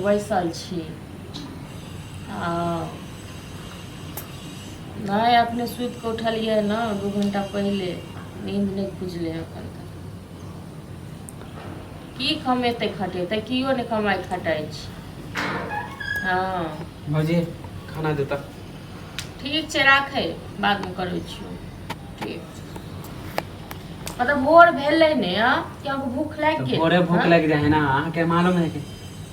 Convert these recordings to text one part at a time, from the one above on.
बैसल छी नहीं अपने सुत के उठलिए ना 2 घंटा पहले नींद नहीं खुजले अखन तक की कमेते खटेते कियो नहीं कमाई खटाई छी। हाँ भौजी खाना देता ठीक छै राखे बाद में करै छियो। ठीक मतलब भोर भेले ने क्या भूख लाग गेल भोरे भूख लग जाए ना अहाँ के मालूम है कि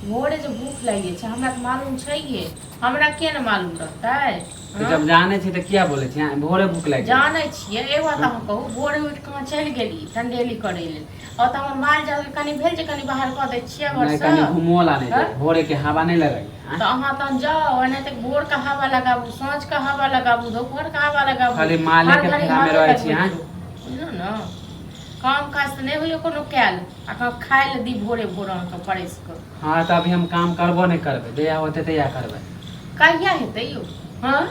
भोरे जो भूख लगे छै हमरा तो मालूम छैहे हमरा के न मालूम रहतै। तो जब जाने छी तो क्या बोले छी भोरे भूख लग जाने छिए ए बात हम कहू भोरे उठ के चल गेली ठंडेली करे ले और त हमर माल जाल कनी भेल जे कनी बाहर क दे छिए घर से कनी घुमो लाने भोरे के हवा नहीं लगाई तो अहाँ तन जाओ एने तक भोर का हवा लगाबू सांझ का हवा लगाबू दोपहर का हवा लगाबू खाली माले के फेरा में रहै छी हां बुझलो न काम काज त नहीं होइयो कोनो कैल आ खाय ले दी भोरे भोर अहाँ के परेश कर। हां त अभी हम काम करबो नहीं करबे जया होते तया करबे कहिया हेतै यो हां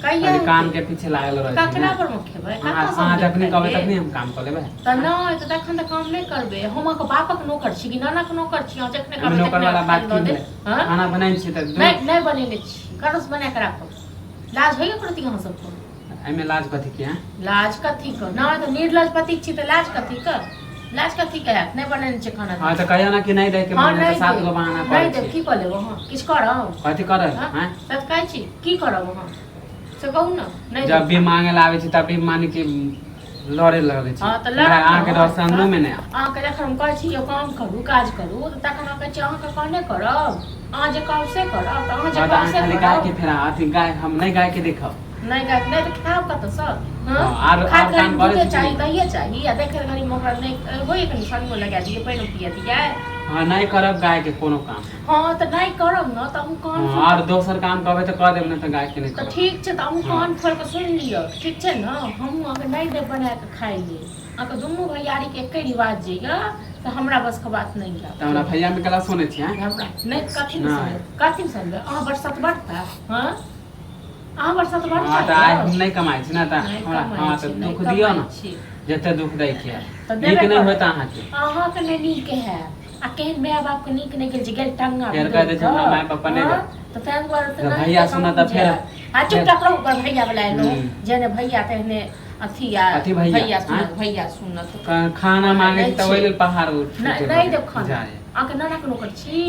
कहिया काम के पीछे लागल रहै छी ककरा पर मुखेबै अहाँ जखनी कहबै तखनी हम काम क लेबै त नहीं त तखन त काम नहीं करबे हम के बापक नौकर छी कि नाना के नौकर छी जखने हम नौकर वाला बात की खाना बनाई छी त नहीं बनेने छी करस बना के राखो लाज होइए करती अहाँ सबको एमे लाज कथी के लाज कथी क ना त निर्लज पति छी त लाज कथी के नहीं बनेने छी खाना। हां त कहियो ना कि नहीं दे के माने त सात गो बहाना कर नहीं दे की कर लेबो हां किछ करब कथी करब हां तब कहै छी की करब हां से कहू ना नहीं जब भी मांगे लावे छी तब भी माने कि लड़े लगे छी हां त लड़ा अहाँ के रसंगो में नहीं अहाँ के जखन हम कहै छी यो काम करू काज करू त तखन अहाँ कहै छी अहाँ के कहने करब अहाँ जे कहब से करब त अहाँ जे कहब से खाली गाय के फेरा अथी गाय हम नहीं गाय के देखब नहीं गाय नहीं तो खाओ कत सब हां आर काम करे चाहिए दहिए चाहिए या देखे घरी मोहरा नहीं होई कनी संगो लगा दिए पैनो पिया दिए हां नहीं करब गाय के कोनो काम हां त नहीं करब न त हम कान और दोसर काम करबे त कह देब न त गाय के नहीं त ठीक छै त हम कान खोल के सुन लियो ठीक छै न हम अगर नहीं दे बना के खाइ ले अगर दुनू भैयारी के एके रिवाज जइया त हमरा बस के बात नहीं है त हमरा भैया में कला सुने छी हमरा नहीं कथि सुनबे अहाँ बरसात बढ़ता हां अहाँ बरसात बढ़ता हां त आज हम नहीं कमाई छी ना त हमरा हां त दुख दियो न जते दुख दै के नीक नहीं होता अहाँ के अहाँ के नहीं नीक है आ केहन माय बाप के नीक नहीं गेल जे गेल टंगा फेर कह दे हमरा माय बाप नहीं दे त तैन पर त भैया सुना त फेर आ चुपचाप रहो पर भैया वाला लो जेने भैया तेने भैया सुनत खाना मांगे त ओइ लेल पहाड़ उठ नहीं देब खाना आ के नाना के नौकर छी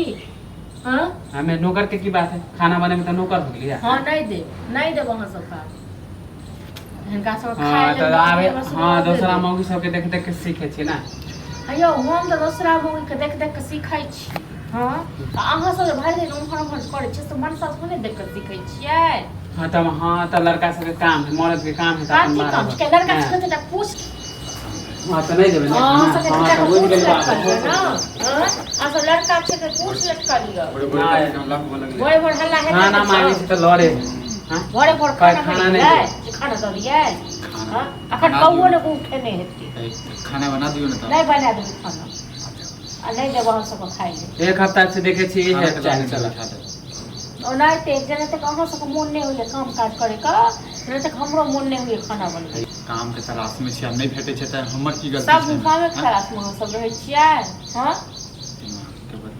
हां हमें नौकर के की बात है खाना बने में त नौकर हो गेलिए हां नहीं देब अहाँ सब का हनका सब खाए ले आवे हां दूसरा मौगी सब के देख देख के सीखे छी ना अयो हम त दूसरा मौगी के देख देख के सीखै छी हां अहाँ सब भरि दिन उम्हर करे छी त मन सा थोड़े देख के सीखै छियै हां त लड़का सब के काम है मर्द के काम है त अपन काम के लड़का सब के पूछ हां त नहीं देबे हां सब के पूछ ले ना हां आ सब लड़का छै के पूछ ले करियो बड़े बड़ हल्ला है खाना मांगे छी त लड़े हां बड़े बड़ खाना नहीं खाना दो लिये हां अखन कौओ ने उठे नहीं हेती खाना बना दियो ना नहीं बना दे खाना आ नहीं देब हम सब खाइ ले एक हफ्ता से देखे छी है चला और नहीं ते जने तक अहाँ सब मन नहीं होइए काम काज करे का जने तक हमरो मन नहीं होइए खाना बनबै काम के तलाश में छी हम नहीं भेटै छै त हमर की गलती सब काम के तलाश में सब रहै छियै हां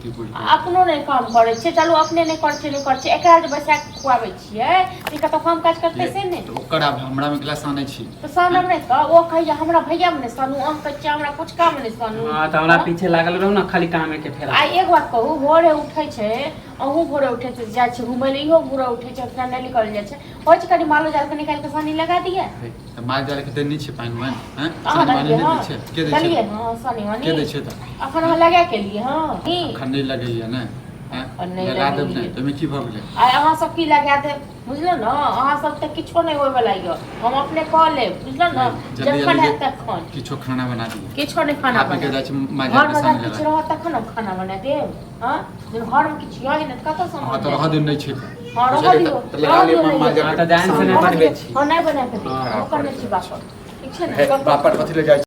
अपनो नहीं काम करे छे चलो अपने नहीं कर छे एकरा जे बैसा के खुआबै छियै ई कत काम काज करते से नहीं तो ओकर अब हमरा में क्लास आनै छी तो सामने नहीं का ओ कहिया हमरा भैया में सानू हम कच्चा हमरा कुछ काम नहीं सानू हां त हमरा पीछे लागल रहू ना खाली काम के फेरा आ एक बात कहू भोरे उठै छै अहू भोरे उठै छै जाय छै घुमै ले इहो भोरे उठै छै अपना नहीं निकल जाय छै होय छै कनी मालो जाल के निकाल के सानी लगा दिए त माल जाल के देनी छै पानी में हैं सानी पानी नहीं छै के दे छै हां सानी वानी के दे छै त अखन हम लगा के लिए हां खंडी लगैया ना लगा देब नहीं तो में की भ गेलै आ अहाँ सब की लगा दे बुझलो न अहाँ सब त किछो नहीं होय वाला यो हम अपने क ले बुझलो न जखन है तखन किछो खाना बना दियो किछो नहीं खाना बना के जाय छै माजा के सामने किछ रह तखन हम खाना बना देब हां जब घर में किछ यही न कत सम हां तो रह दिन नहीं छै हां रह दियो लगा लियो माजा त जान से नहीं बनबै छी हां नहीं बना के ओकर नहीं छी बाप ठीक छै न बापट कथि ले जाय